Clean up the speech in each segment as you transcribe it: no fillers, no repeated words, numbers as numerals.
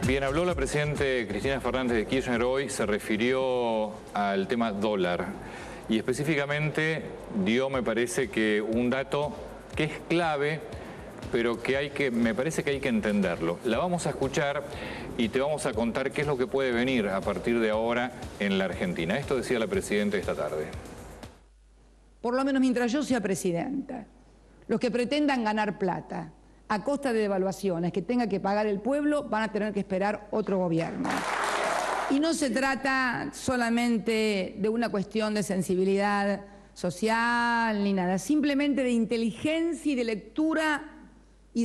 Bien, habló la presidenta Cristina Fernández de Kirchner hoy, se refirió al tema dólar y específicamente dio, me parece que un dato que es clave, pero que me parece que hay que entenderlo. La vamos a escuchar y te vamos a contar qué es lo que puede venir a partir de ahora en la Argentina. Esto decía la presidenta esta tarde. Por lo menos mientras yo sea presidenta, los que pretendan ganar plata a costa de devaluaciones que tenga que pagar el pueblo van a tener que esperar otro gobierno. Y no se trata solamente de una cuestión de sensibilidad social ni nada, simplemente de inteligencia y de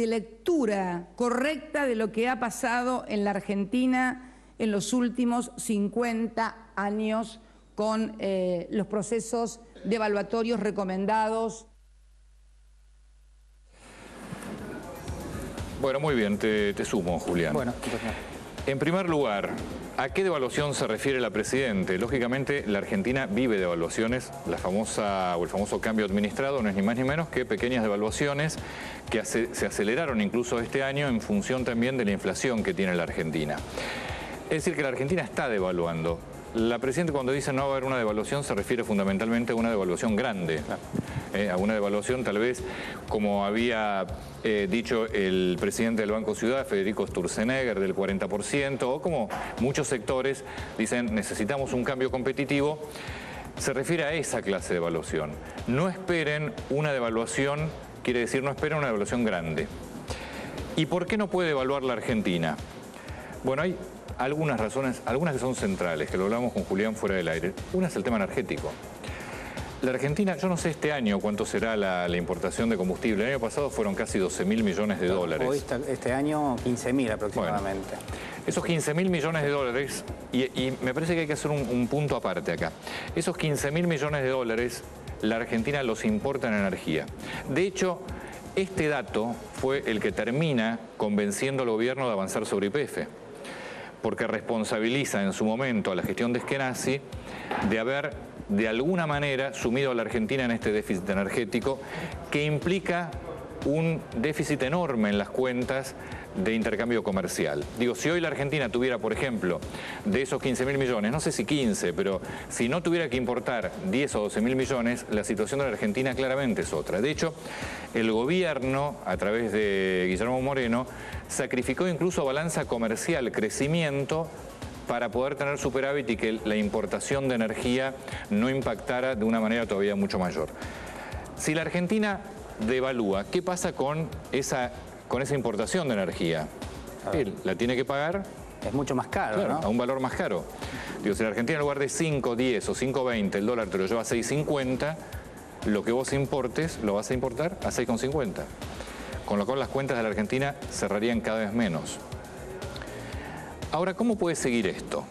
lectura correcta de lo que ha pasado en la Argentina en los últimos 50 años con los procesos devaluatorios recomendados. Bueno, muy bien, te sumo, Julián. Bueno, en primer lugar, ¿a qué devaluación se refiere la presidenta? Lógicamente, la Argentina vive devaluaciones. El famoso cambio administrado no es ni más ni menos que pequeñas devaluaciones que se aceleraron incluso este año en función también de la inflación que tiene la Argentina. Es decir, que la Argentina está devaluando. La presidenta cuando dice no va a haber una devaluación se refiere fundamentalmente a una devaluación grande, a una devaluación tal vez como había dicho el presidente del Banco Ciudad, Federico Sturzenegger, del 40%, o como muchos sectores dicen necesitamos un cambio competitivo, se refiere a esa clase de devaluación. No esperen una devaluación, quiere decir no esperen una devaluación grande. ¿Y por qué no puede devaluar la Argentina? Bueno, hay algunas razones, algunas que son centrales, que lo hablamos con Julián fuera del aire. Una es el tema energético. La Argentina, yo no sé este año cuánto será la importación de combustible. El año pasado fueron casi 12.000 millones de dólares. Hoy este año 15.000 aproximadamente. Bueno, esos 15.000 millones de dólares, y me parece que hay que hacer un punto aparte acá. Esos 15.000 millones de dólares, la Argentina los importa en energía. De hecho, este dato fue el que termina convenciendo al gobierno de avanzar sobre YPF. Porque responsabiliza en su momento a la gestión de Schianossi de haber de alguna manera sumido a la Argentina en este déficit energético que implica un déficit enorme en las cuentas de intercambio comercial. Digo, si hoy la Argentina tuviera, por ejemplo, de esos 15.000 millones, no sé si 15, pero si no tuviera que importar 10 o 12.000 millones, la situación de la Argentina claramente es otra. De hecho, el gobierno, a través de Guillermo Moreno, sacrificó incluso balanza comercial, crecimiento, para poder tener superávit y que la importación de energía no impactara de una manera todavía mucho mayor. Si la Argentina devalúa, ¿qué pasa con esa importación de energía? La tiene que pagar. Es mucho más caro, claro, ¿no? A un valor más caro. Digo, si la Argentina en lugar de 5.10 o 5.20 el dólar te lo lleva a 6.50, lo que vos importes lo vas a importar a 6.50. Con lo cual las cuentas de la Argentina cerrarían cada vez menos. Ahora, ¿cómo puede seguir esto?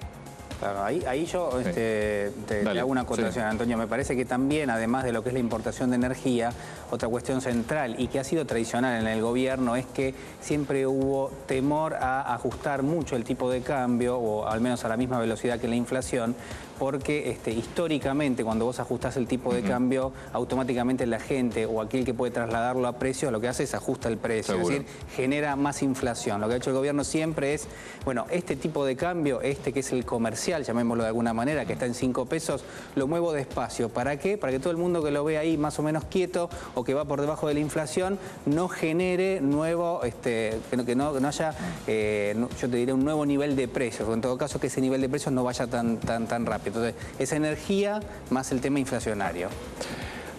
Claro, ahí yo te hago una acotación, Antonio. Me parece que también, además de lo que es la importación de energía, otra cuestión central y que ha sido tradicional en el gobierno es que siempre hubo temor a ajustar mucho el tipo de cambio, o al menos a la misma velocidad que la inflación, porque históricamente cuando vos ajustás el tipo de cambio, automáticamente la gente o aquel que puede trasladarlo a precios, lo que hace es ajusta el precio, Seguro. es decir, genera más inflación. Lo que ha hecho el gobierno siempre es, bueno, este tipo de cambio, que es el comercial, llamémoslo de alguna manera, que está en 5 pesos, lo muevo despacio. ¿Para qué? Para que todo el mundo que lo ve ahí más o menos quieto o que va por debajo de la inflación no genere nuevo, que no haya, yo te diré, un nuevo nivel de precios, o en todo caso que ese nivel de precios no vaya tan rápido. Entonces, esa energía más el tema inflacionario.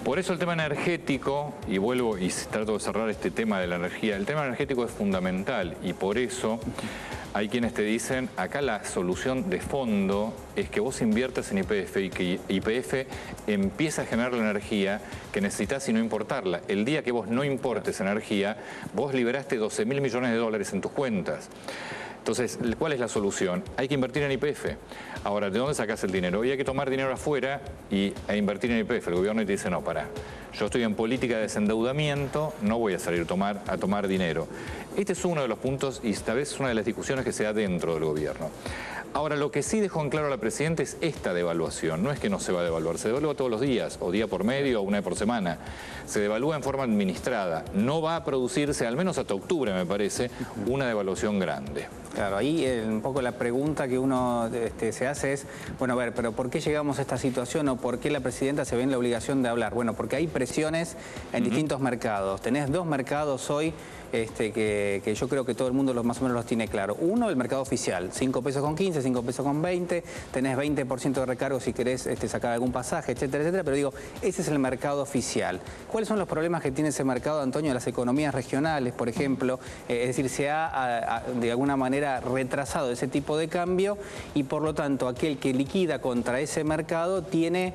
Por eso el tema energético, y vuelvo y trato de cerrar este tema de la energía, el tema energético es fundamental y por eso hay quienes te dicen, acá la solución de fondo es que vos inviertas en YPF y que YPF empiece a generar la energía que necesitas y no importarla. El día que vos no importes energía, vos liberaste 12.000 millones de dólares en tus cuentas. Entonces, ¿cuál es la solución? Hay que invertir en YPF. Ahora, ¿de dónde sacás el dinero? Hoy hay que tomar dinero afuera e invertir en YPF. El gobierno te dice, no, pará. yo estoy en política de desendeudamiento, no voy a salir a tomar dinero. Este es uno de los puntos y tal vez es una de las discusiones que se da dentro del gobierno. Ahora, lo que sí dejó en claro la Presidenta es esta devaluación. No es que no se va a devaluar, se devalúa todos los días, o día por medio, o una vez por semana. Se devalúa en forma administrada. No va a producirse, al menos hasta octubre, me parece, una devaluación grande. Claro, ahí un poco la pregunta que uno se hace es, bueno, a ver, pero ¿por qué llegamos a esta situación o por qué la Presidenta se ve en la obligación de hablar? Bueno, porque hay presiones en distintos mercados. Tenés dos mercados hoy que yo creo que todo el mundo más o menos los tiene claro. Uno, el mercado oficial, 5 pesos con 15, 5 pesos con 20, tenés 20% de recargo si querés sacar algún pasaje, etcétera, etcétera, pero digo, ese es el mercado oficial. ¿Cuáles son los problemas que tiene ese mercado, Antonio? Las economías regionales, por ejemplo, es decir, se ha de alguna manera retrasado ese tipo de cambio y por lo tanto aquel que liquida contra ese mercado tiene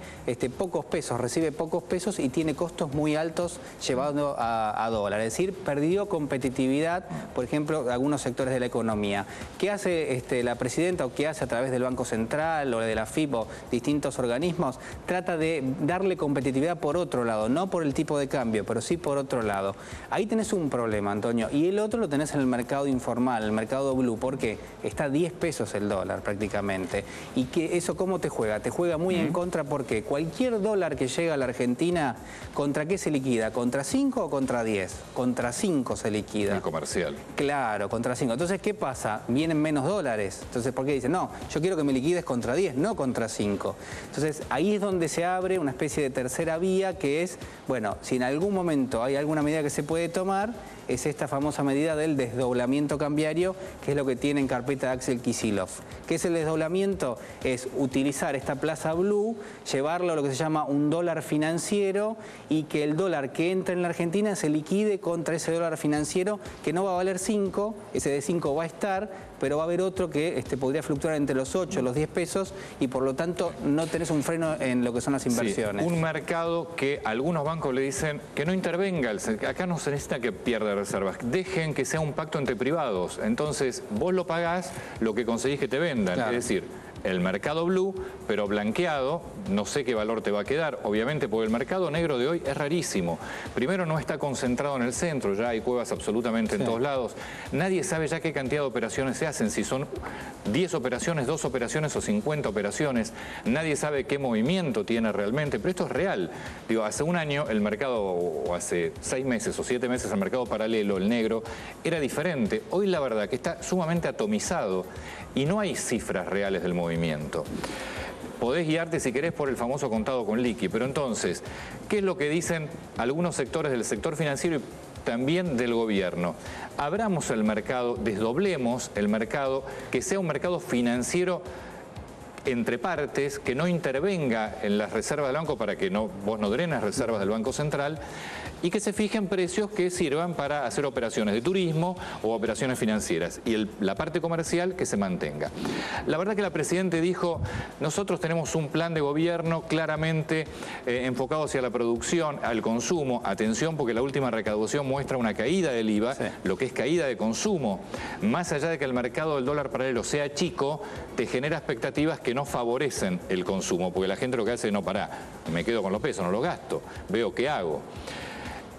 pocos pesos, recibe pocos pesos y tiene costos muy altos llevando a dólar, es decir, perdió competitividad, por ejemplo, de algunos sectores de la economía. ¿Qué hace la Presidenta o qué hace a través del Banco Central o de la FIP o distintos organismos? Trata de darle competitividad por otro lado, no por el tipo de cambio, pero sí por otro lado. Ahí tenés un problema, Antonio, y el otro lo tenés en el mercado informal, el mercado blue, porque está a 10 pesos el dólar prácticamente. ¿Y que eso cómo te juega? Te juega muy en contra porque cualquier dólar que llega a la Argentina, ¿contra qué se liquida? ¿Contra 5 o contra 10? Contra 5 se liquida. El comercial. Claro, contra 5. Entonces, ¿qué pasa? Vienen menos dólares. Entonces, ¿por qué dicen? No, yo quiero que me liquides contra 10, no contra 5. Entonces, ahí es donde se abre una especie de tercera vía que es, bueno, si en algún momento hay alguna medida que se puede tomar, es esta famosa medida del desdoblamiento cambiario, que es lo que tiene en carpeta Axel Kicillof. ¿Qué es el desdoblamiento? Es utilizar esta plaza blue, llevarlo a lo que se llama un dólar financiero y que el dólar que entra en la Argentina se liquide contra ese dólar financiero que no va a valer 5, ese de 5 va a estar, pero va a haber otro que podría fluctuar entre los 8 y los 10 pesos y por lo tanto no tenés un freno en lo que son las inversiones. Sí, un mercado que algunos bancos le dicen que no intervenga, acá no se necesita que pierda reservas, dejen que sea un pacto entre privados, entonces vos lo pagás lo que conseguís que te vendan, claro. Es decir, el mercado blue, pero blanqueado, no sé qué valor te va a quedar, obviamente, porque el mercado negro de hoy es rarísimo. Primero, no está concentrado en el centro, ya hay cuevas absolutamente en todos lados. Nadie sabe ya qué cantidad de operaciones se hacen, si son 10 operaciones, 2 operaciones o 50 operaciones. Nadie sabe qué movimiento tiene realmente, pero esto es real. Digo, hace un año el mercado, o hace 6 meses o 7 meses, el mercado paralelo, el negro, era diferente. Hoy la verdad que está sumamente atomizado y no hay cifras reales del movimiento. Podés guiarte si querés por el famoso contado con liqui, pero entonces, ¿qué es lo que dicen algunos sectores del sector financiero y también del gobierno? Abramos el mercado, desdoblemos el mercado, que sea un mercado financiero entre partes, que no intervenga en las reservas del banco para que vos no drenes reservas del Banco Central y que se fijen precios que sirvan para hacer operaciones de turismo o operaciones financieras y la parte comercial que se mantenga. La verdad que la Presidenta dijo, nosotros tenemos un plan de gobierno claramente enfocado hacia la producción, al consumo, atención porque la última recaudación muestra una caída del IVA, lo que es caída de consumo, más allá de que el mercado del dólar paralelo sea chico, te genera expectativas que no favorecen el consumo, porque la gente lo que hace es no pará, me quedo con los pesos, no los gasto, veo qué hago.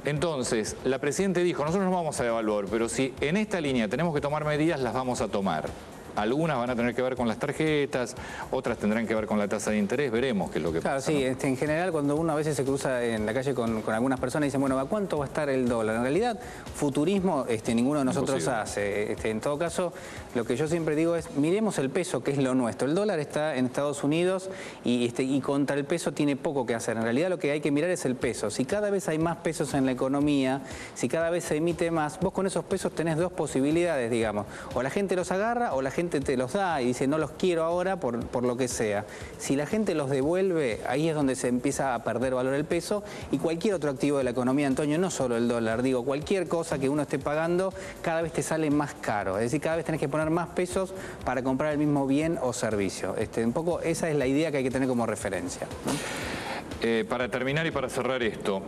Entonces, la Presidenta dijo, nosotros nos vamos a devaluar, pero si en esta línea tenemos que tomar medidas, las vamos a tomar. Algunas van a tener que ver con las tarjetas, otras tendrán que ver con la tasa de interés, veremos qué es lo que pasa. Claro, sí, en general cuando uno a veces se cruza en la calle con algunas personas y dicen, bueno, ¿a cuánto va a estar el dólar? En realidad, futurismo ninguno de nosotros hace. En todo caso, lo que yo siempre digo es, miremos el peso, que es lo nuestro. El dólar está en Estados Unidos y contra el peso tiene poco que hacer. En realidad lo que hay que mirar es el peso. Si cada vez hay más pesos en la economía, si cada vez se emite más, vos con esos pesos tenés dos posibilidades, digamos. O la gente los agarra o la gente te los da y dice no los quiero ahora por lo que sea. Si la gente los devuelve, ahí es donde se empieza a perder valor el peso y cualquier otro activo de la economía, Antonio, no solo el dólar, digo, cualquier cosa que uno esté pagando cada vez te sale más caro, es decir, cada vez tenés que poner más pesos para comprar el mismo bien o servicio. Un poco esa es la idea que hay que tener como referencia, ¿no? Para terminar y para cerrar esto,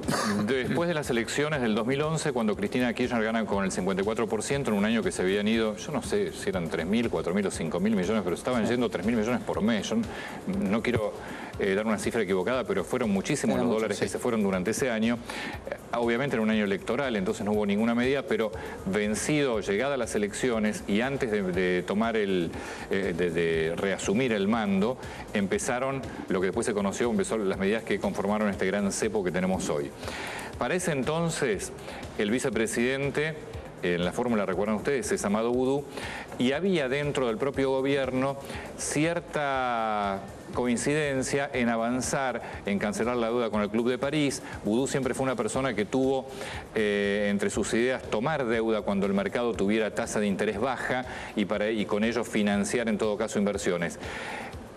después de las elecciones del 2011, cuando Cristina Kirchner gana con el 54%, en un año que se habían ido, yo no sé si eran 3.000, 4.000 o 5.000 millones, pero estaban yendo 3.000 millones por mes. Yo no quiero dar una cifra equivocada, pero fueron muchísimos los dólares que se fueron durante ese año. Obviamente era un año electoral, entonces no hubo ninguna medida, pero vencido, llegada a las elecciones y antes de tomar de reasumir el mando, empezaron lo que después se conoció, empezaron las medidas que conformaron este gran cepo que tenemos hoy. Para ese entonces, el vicepresidente, en la fórmula, recuerdan ustedes, es Amado Boudou, y había dentro del propio gobierno cierta coincidencia en avanzar, en cancelar la deuda con el Club de París. Boudou siempre fue una persona que tuvo entre sus ideas tomar deuda cuando el mercado tuviera tasa de interés baja y con ello financiar en todo caso inversiones.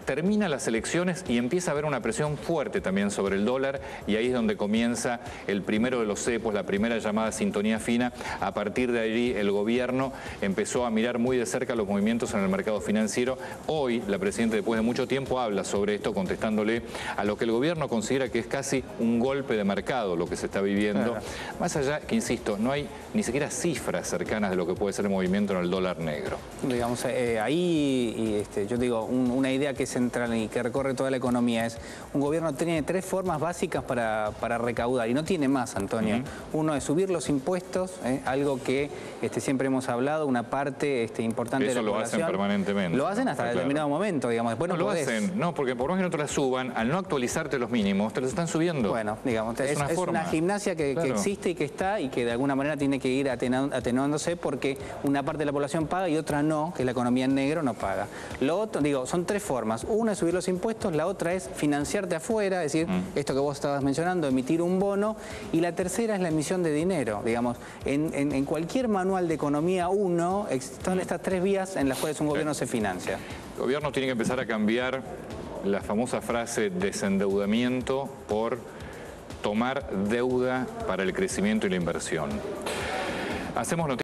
Termina las elecciones y empieza a haber una presión fuerte también sobre el dólar, y ahí es donde comienza el primero de los cepos, la primera llamada sintonía fina. A partir de allí el gobierno empezó a mirar muy de cerca los movimientos en el mercado financiero. Hoy la presidenta, después de mucho tiempo, habla sobre esto contestándole a lo que el gobierno considera que es casi un golpe de mercado lo que se está viviendo. Claro. Más allá, que insisto, no hay ni siquiera cifras cercanas de lo que puede ser el movimiento en el dólar negro. Digamos, yo digo, una idea que es central y que recorre toda la economía es: un gobierno tiene tres formas básicas para recaudar, y no tiene más, Antonio. Uno es subir los impuestos, algo que siempre hemos hablado, una parte importante de la población. Eso lo hacen permanentemente. Lo hacen hasta determinado momento, digamos. Después no lo hacen, no, porque por más que no te la suban, al no actualizarte los mínimos, te los están subiendo. Bueno, digamos, es una gimnasia que existe y que está, y que de alguna manera tiene que ir atenuándose, porque una parte de la población paga y otra no, que la economía en negro no paga. Lo otro, digo, son tres formas. Una es subir los impuestos, la otra es financiarte afuera, es decir, esto que vos estabas mencionando, emitir un bono, y la tercera es la emisión de dinero. Digamos, en cualquier manual de economía están estas tres vías en las cuales un gobierno se financia. El gobierno tiene que empezar a cambiar la famosa frase desendeudamiento por tomar deuda para el crecimiento y la inversión. Hacemos noticias.